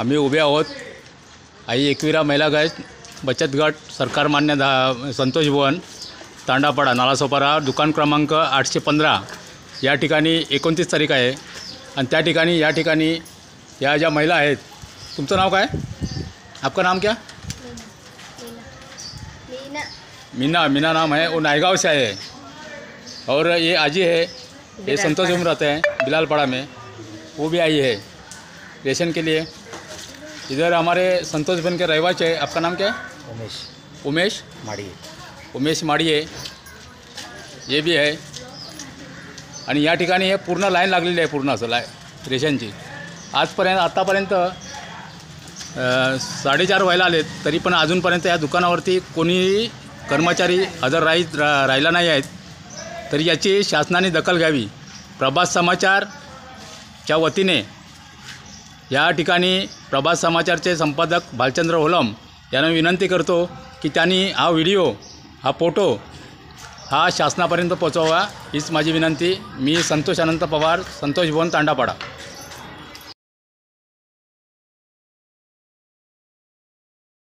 आम्ही उभे आहोत आई एकविरा महिला गट बचत गट सरकार मान्य संतोष भवन तांडापाडा नालासोपारा दुकान क्रमांक 815 या ठिकाणी 29 तारीख आहे आणि त्या ठिकाणी या ठिकाणी या ज्या महिला आहेत, तुमचं नाव काय? आपका नाम क्या? मीना। मीना नाम है, वो नायगांव से आए हैं। और ये आजी है, ये संतोष भवन रहते हैं बिलालपाड़ा में, वो भी आई है रेशन के लिए। इधर हमारे संतोष भवन के रहवासी है। आपका नाम क्या है? उमेश माड़िये ये भी आहे आणि या ठिकाणी हे पूर्ण लाईन लागलेली आहे, पूर्ण असं रेशनची। आतापर्यंत 4:30 व्हायला आलेत, तरी पण अजूनपर्यंत या दुकानावरती कोणी कर्मचारी हजर राहिला नाही आहेत। तरी याची शासनाने दखल घ्यावी। प्रभात समाचारच्या वतीने या ठिकाणी प्रभात समाचारचे संपादक भालचंद्र होलम यांना विनंती करतो की त्यांनी हा व्हिडिओ, हा फोटो हा शासनापर्यंत पोहोचवावा, हीच माझी विनंती। मी संतोष अनंत पवार, संतोष भवन तांडापाडा।